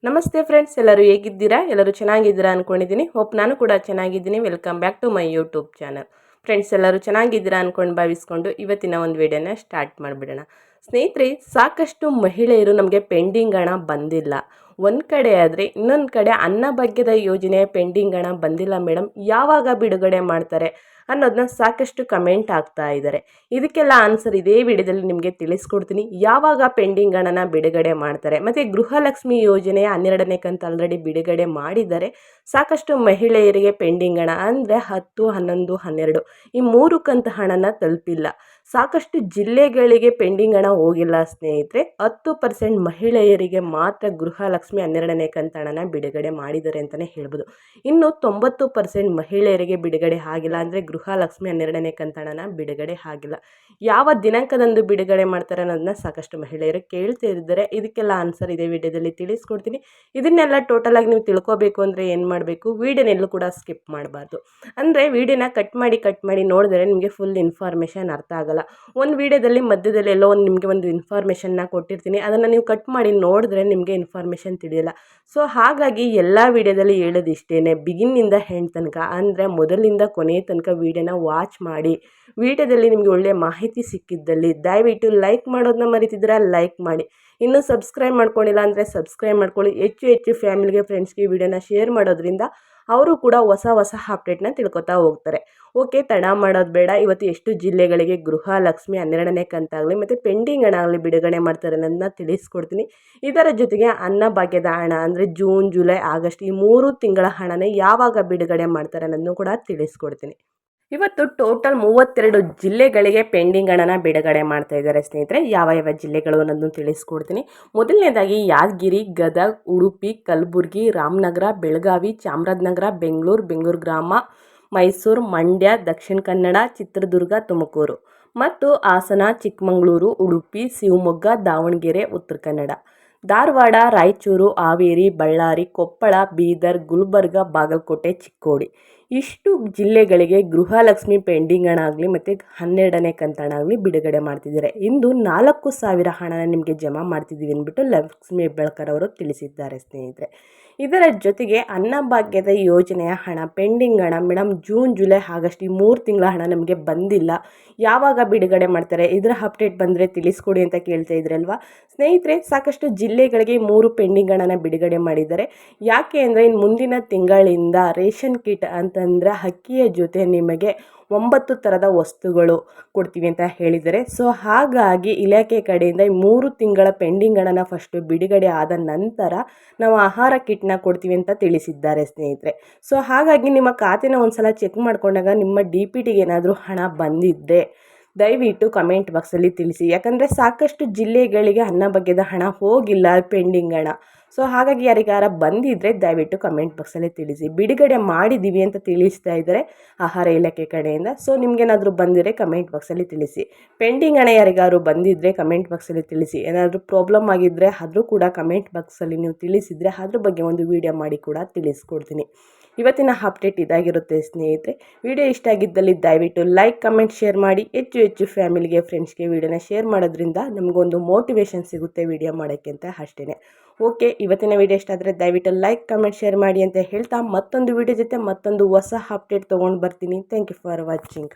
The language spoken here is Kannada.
ನಮಸ್ತೆ ಫ್ರೆಂಡ್ಸ್, ಎಲ್ಲರೂ ಹೇಗಿದ್ದೀರಾ? ಎಲ್ಲರೂ ಚೆನ್ನಾಗಿದ್ದೀರಾ ಅಂದ್ಕೊಂಡಿದ್ದೀನಿ. ಹೋಪ್ ನಾನು ಕೂಡ ಚೆನ್ನಾಗಿದ್ದೀನಿ. Welcome back to my YouTube channel. Friends, ಎಲ್ಲರೂ ಚೆನ್ನಾಗಿದ್ದೀರಾ ಅಂದ್ಕೊಂಡು ಭಾವಿಸ್ಕೊಂಡು ಇವತ್ತಿನ ಒಂದು ವಿಡಿಯೋನ ಸ್ಟಾರ್ಟ್ ಮಾಡಿಬಿಡೋಣ. ಸ್ನೇಹಿತರೆ, ಸಾಕಷ್ಟು ಮಹಿಳೆಯರು ನಮಗೆ ಪೆಂಡಿಂಗ್ ಹಣ ಬಂದಿಲ್ಲ. ಒಂದು ಕಡೆ ಆದರೆ ಇನ್ನೊಂದು ಕಡೆ ಅನ್ನಭಾಗ್ಯದ ಯೋಜನೆ ಪೆಂಡಿಂಗ್ ಹಣ ಬಂದಿಲ್ಲ ಮೇಡಮ್, ಯಾವಾಗ ಬಿಡುಗಡೆ ಮಾಡ್ತಾರೆ ಅನ್ನೋದನ್ನ ಸಾಕಷ್ಟು ಕಮೆಂಟ್ ಆಗ್ತಾ ಇದ್ದಾರೆ. ಇದಕ್ಕೆಲ್ಲ ಆನ್ಸರ್ ಇದೇ ವಿಡಿಯೋದಲ್ಲಿ ನಿಮಗೆ ತಿಳಿಸ್ಕೊಡ್ತೀನಿ. ಯಾವಾಗ ಪೆಂಡಿಂಗ್ ಹಣನ ಬಿಡುಗಡೆ ಮಾಡ್ತಾರೆ, ಮತ್ತು ಗೃಹಲಕ್ಷ್ಮಿ ಯೋಜನೆಯ 12ನೇ ಕಂತು ಆಲ್ರೆಡಿ ಬಿಡುಗಡೆ ಮಾಡಿದ್ದಾರೆ. ಸಾಕಷ್ಟು ಮಹಿಳೆಯರಿಗೆ ಪೆಂಡಿಂಗ್ ಹಣ ಅಂದರೆ 10, 11, 12 ಈ 3 ಕಂತು ಹಣನ ತಲುಪಿಲ್ಲ. ಸಾಕಷ್ಟು ಜಿಲ್ಲೆಗಳಿಗೆ ಪೆಂಡಿಂಗ್ ಹಣ ಹೋಗಿಲ್ಲ ಸ್ನೇಹಿತರೆ. 10% ಮಹಿಳೆಯರಿಗೆ ಮಾತ್ರ ಗೃಹಲಕ್ಷ್ಮಿ 12ನೇ ಕಂತು ಹಣನ ಬಿಡುಗಡೆ ಮಾಡಿದ್ದಾರೆ ಅಂತಲೇ ಹೇಳ್ಬೋದು. ಇನ್ನು 90% ಮಹಿಳೆಯರಿಗೆ ಬಿಡುಗಡೆ ಆಗಿಲ್ಲ, ಅಂದರೆ ಗೃಹಲಕ್ಷ್ಮಿ 12ನೇ ಕಂತು ಹಣನ ಬಿಡುಗಡೆ ಆಗಿಲ್ಲ. ಯಾವ ದಿನಾಂಕದಂದು ಬಿಡುಗಡೆ ಮಾಡ್ತಾರೆ ಅನ್ನೋದನ್ನ ಸಾಕಷ್ಟು ಮಹಿಳೆಯರು ಕೇಳ್ತಿದ್ದಾರೆ. ಇದಕ್ಕೆಲ್ಲ ಆನ್ಸರ್ ಇದೇ ವಿಡಿಯೋದಲ್ಲಿ ತಿಳಿಸ್ಕೊಡ್ತೀನಿ. ಇದನ್ನೆಲ್ಲ ಟೋಟಲಾಗಿ ನೀವು ತಿಳ್ಕೊಬೇಕು ಅಂದರೆ ಏನು ಮಾಡಬೇಕು, ವಿಡಿಯೋನೆಲ್ಲೂ ಕೂಡ ಸ್ಕಿಪ್ ಮಾಡಬಾರ್ದು. ಅಂದರೆ ವಿಡಿಯೋನ ಕಟ್ ಮಾಡಿ ನೋಡಿದ್ರೆ ನಿಮಗೆ ಫುಲ್ ಇನ್ಫಾರ್ಮೇಷನ್ ಅರ್ಥ ಆಗಲ್ಲ. ಒಂದು ವಿಡಿಯೋದಲ್ಲಿ ಮಧ್ಯದಲ್ಲಿ ಎಲ್ಲೋ ನಿಮಗೆ ಒಂದು ಇನ್ಫಾರ್ಮೇಷನ್ನ ಕೊಟ್ಟಿರ್ತೀನಿ, ಅದನ್ನು ನೀವು ಕಟ್ ಮಾಡಿ ನೋಡಿದ್ರೆ ನಿಮಗೆ ಇನ್ಫಾರ್ಮೇಷನ್ ತಿಳಿಯಲ್ಲ. ಸೊ ಹಾಗಾಗಿ ಎಲ್ಲ ವಿಡಿಯೋದಲ್ಲಿ ಹೇಳೋದು ಇಷ್ಟೇ, ಬಿಗಿನ್ನಿಂದ ಎಂಡ್ ತನಕ ಅಂದರೆ ಮೊದಲಿಂದ ಕೊನೆಯ ತನಕ ವಿಡಿಯೋನ ವಾಚ್ ಮಾಡಿ. ವಿಡಿಯೋದಲ್ಲಿ ನಿಮಗೆ ಒಳ್ಳೆಯ ಮಾಹಿತಿ ಸಿಕ್ಕಿದ್ದಲ್ಲಿ ದಯವಿಟ್ಟು ಲೈಕ್ ಮಾಡೋದನ್ನ ಮರಿತಿದ್ದೀರಾ, ಲೈಕ್ ಮಾಡಿ. ಇನ್ನೂ ಸಬ್ಸ್ಕ್ರೈಬ್ ಮಾಡ್ಕೊಂಡಿಲ್ಲ ಅಂದರೆ ಸಬ್ಸ್ಕ್ರೈಬ್ ಮಾಡ್ಕೊಳ್ಳಿ. ಹೆಚ್ಚು ಫ್ಯಾಮಿಲಿಗೆ, ಫ್ರೆಂಡ್ಸ್ಗೆ ವಿಡಿಯೋನ ಶೇರ್ ಮಾಡೋದ್ರಿಂದ ಅವರು ಕೂಡ ಹೊಸ ಅಪ್ಡೇಟ್ನ ತಿಳ್ಕೊತಾ ಹೋಗ್ತಾರೆ. ಓಕೆ, ತಡ ಮಾಡೋದು ಬೇಡ. ಇವತ್ತು ಎಷ್ಟು ಜಿಲ್ಲೆಗಳಿಗೆ ಗೃಹಲಕ್ಷ್ಮಿ 12ನೇ ಕಂತಾಗಲಿ ಮತ್ತು ಪೆಂಡಿಂಗ್ ಹಣ ಆಗಲಿ ಬಿಡುಗಡೆ ಮಾಡ್ತಾರೆ ಅನ್ನೋದನ್ನ ತಿಳಿಸ್ಕೊಡ್ತೀನಿ. ಇದರ ಜೊತೆಗೆ ಅನ್ನಭಾಗ್ಯದ ಹಣ ಅಂದರೆ ಜೂನ್, ಜುಲೈ, ಆಗಸ್ಟ್ ಈ 3 ತಿಂಗಳ ಹಣನ ಯಾವಾಗ ಬಿಡುಗಡೆ ಮಾಡ್ತಾರೆ ಅನ್ನೋದನ್ನು ಕೂಡ ತಿಳಿಸ್ಕೊಡ್ತೀನಿ. ಇವತ್ತು ಟೋಟಲ್ 32 ಜಿಲ್ಲೆಗಳಿಗೆ ಪೆಂಡಿಂಗ್ ಹಣನ ಬಿಡುಗಡೆ ಮಾಡ್ತಾ ಇದ್ದಾರೆ ಸ್ನೇಹಿತರೆ. ಯಾವ ಜಿಲ್ಲೆಗಳು ಅನ್ನೋದನ್ನು ತಿಳಿಸ್ಕೊಡ್ತೀನಿ. ಮೊದಲನೇದಾಗಿ ಯಾದಗಿರಿ, ಗದಗ, ಉಡುಪಿ, ಕಲಬುರಗಿ, ರಾಮನಗರ, ಬೆಳಗಾವಿ, ಚಾಮರಾಜನಗರ, ಬೆಂಗಳೂರು ಗ್ರಾಮ, ಮೈಸೂರು, ಮಂಡ್ಯ, ದಕ್ಷಿಣ ಕನ್ನಡ, ಚಿತ್ರದುರ್ಗ, ತುಮಕೂರು ಮತ್ತು ಹಾಸನ, ಚಿಕ್ಕಮಗಳೂರು, ಉಡುಪಿ, ಶಿವಮೊಗ್ಗ, ದಾವಣಗೆರೆ, ಉತ್ತರ ಕನ್ನಡ, ಧಾರವಾಡ, ರಾಯಚೂರು, ಹಾವೇರಿ, ಬಳ್ಳಾರಿ, ಕೊಪ್ಪಳ, ಬೀದರ್, ಗುಲ್ಬರ್ಗ, ಬಾಗಲಕೋಟೆ, ಚಿಕ್ಕೋಡಿ ಇಷ್ಟು ಜಿಲ್ಲೆಗಳಿಗೆ ಗೃಹಲಕ್ಷ್ಮಿ ಪೆಂಡಿಂಗ್ ಹಣ ಆಗಲಿ ಮತ್ತು 12ನೇ ಕಂತು ಹಣ ಆಗಲಿ ಬಿಡುಗಡೆ ಮಾಡ್ತಿದ್ದಾರೆ. ಇಂದು 4,000 ಹಣನ ನಿಮಗೆ ಜಮಾ ಮಾಡ್ತಿದ್ದೀವಿ ಅಂದ್ಬಿಟ್ಟು ಲಕ್ಷ್ಮಿ ಹೆಬ್ಬಾಳ್ಕರ್ ಅವರು ತಿಳಿಸಿದ್ದಾರೆ ಸ್ನೇಹಿತರೆ. ಇದರ ಜೊತೆಗೆ ಅನ್ನಭಾಗ್ಯದ ಯೋಜನೆಯ ಹಣ ಪೆಂಡಿಂಗ್ ಹಣ ಮೇಡಮ್ ಜೂನ್, ಜುಲೈ, ಆಗಸ್ಟ್ ಈ 3 ತಿಂಗಳ ಹಣ ನಮಗೆ ಬಂದಿಲ್ಲ, ಯಾವಾಗ ಬಿಡುಗಡೆ ಮಾಡ್ತಾರೆ, ಇದರ ಅಪ್ಡೇಟ್ ಬಂದರೆ ತಿಳಿಸ್ಕೊಡಿ ಅಂತ ಕೇಳ್ತಾ ಇದ್ರಲ್ವಾ ಸ್ನೇಹಿತರೆ. ಸಾಕಷ್ಟು ಜಿಲ್ಲೆಗಳಿಗೆ 3 ಪೆಂಡಿಂಗ್ ಹಣನ ಬಿಡುಗಡೆ ಮಾಡಿದ್ದಾರೆ. ಯಾಕೆ ಅಂದರೆ ಇನ್ನು ಮುಂದಿನ ತಿಂಗಳಿಂದ ರೇಷನ್ ಕಿಟ್ ಅಂತಂದರೆ ಅಕ್ಕಿಯ ಜೊತೆ ನಿಮಗೆ 9 ಥರದ ವಸ್ತುಗಳು ಕೊಡ್ತೀವಿ ಅಂತ ಹೇಳಿದ್ದಾರೆ. ಸೊ ಹಾಗಾಗಿ ಇಲಾಖೆ ಕಡೆಯಿಂದ 3 ತಿಂಗಳ ಪೆಂಡಿಂಗ್ ಹಣನ ಫಸ್ಟು ಬಿಡುಗಡೆ ಆದ ನಂತರ ನಾವು ಆಹಾರ ಕಿಟ್ನ ಕೊಡ್ತೀವಿ ಅಂತ ತಿಳಿಸಿದ್ದಾರೆ ಸ್ನೇಹಿತರೆ. ಸೊ ಹಾಗಾಗಿ ನಿಮ್ಮ ಖಾತೆನ ಒಂದು ಸಲ ಚೆಕ್ ಮಾಡಿಕೊಂಡಾಗ ನಿಮ್ಮ DPTಗೆ ಏನಾದರೂ ಹಣ ಬಂದಿದ್ದರೆ ದಯವಿಟ್ಟು ಕಮೆಂಟ್ ಬಾಕ್ಸಲ್ಲಿ ತಿಳಿಸಿ. ಯಾಕಂದರೆ ಸಾಕಷ್ಟು ಜಿಲ್ಲೆಗಳಿಗೆ ಅನ್ನಭಾಗ್ಯದ ಹಣ ಹೋಗಿಲ್ಲ, ಪೆಂಡಿಂಗ್ ಹಣ. ಸೊ ಹಾಗಾಗಿ ಯಾರಿಗಾರ ಬಂದಿದ್ದರೆ ದಯವಿಟ್ಟು ಕಮೆಂಟ್ ಬಾಕ್ಸಲ್ಲಿ ತಿಳಿಸಿ. ಬಿಡುಗಡೆ ಮಾಡಿದ್ದೀವಿ ಅಂತ ತಿಳಿಸ್ತಾ ಇದ್ದಾರೆ ಆಹಾರ ಇಲಾಖೆ ಕಡೆಯಿಂದ. ಸೊ ನಿಮಗೇನಾದರೂ ಬಂದಿದ್ರೆ ಕಮೆಂಟ್ ಬಾಕ್ಸಲ್ಲಿ ತಿಳಿಸಿ. ಪೆಂಡಿಂಗ್ ಹಣ ಯಾರಿಗಾದ್ರು ಬಂದಿದ್ದರೆ ಕಮೆಂಟ್ ಬಾಕ್ಸಲ್ಲಿ ತಿಳಿಸಿ. ಏನಾದರೂ ಪ್ರಾಬ್ಲಮ್ ಆಗಿದ್ದರೆ ಆದರೂ ಕೂಡ ಕಮೆಂಟ್ ಬಾಕ್ಸಲ್ಲಿ ನೀವು ತಿಳಿಸಿದರೆ ಅದ್ರ ಬಗ್ಗೆ ಒಂದು ವಿಡಿಯೋ ಮಾಡಿ ಕೂಡ ತಿಳಿಸ್ಕೊಡ್ತೀನಿ. ಇವತ್ತಿನ ಅಪ್ಡೇಟ್ ಇದಾಗಿರುತ್ತೆ ಸ್ನೇಹಿತರೆ. ವಿಡಿಯೋ ಇಷ್ಟ ಆಗಿದ್ದಲ್ಲಿ ದಯವಿಟ್ಟು ಲೈಕ್, ಕಮೆಂಟ್, ಶೇರ್ ಮಾಡಿ. ಹೆಚ್ಚು ಫ್ಯಾಮಿಲಿಗೆ, ಫ್ರೆಂಡ್ಸ್ಗೆ ವಿಡಿಯೋನ ಶೇರ್ ಮಾಡೋದ್ರಿಂದ ನಮಗೊಂದು ಮೋಟಿವೇಶನ್ ಸಿಗುತ್ತೆ ವಿಡಿಯೋ ಮಾಡೋಕ್ಕೆ ಅಂತ ಅಷ್ಟೇ. ಓಕೆ, ಇವತ್ತಿನ ವಿಡಿಯೋ ಇಷ್ಟ ಆದರೆ ದಯವಿಟ್ಟು ಲೈಕ್, ಕಮೆಂಟ್, ಶೇರ್ ಮಾಡಿ ಅಂತ ಹೇಳ್ತಾ ಮತ್ತೊಂದು ವಿಡಿಯೋ ಜೊತೆ ಮತ್ತೊಂದು ಹೊಸ ಅಪ್ಡೇಟ್ ತೊಗೊಂಡು ಬರ್ತೀನಿ. Thank you for watching.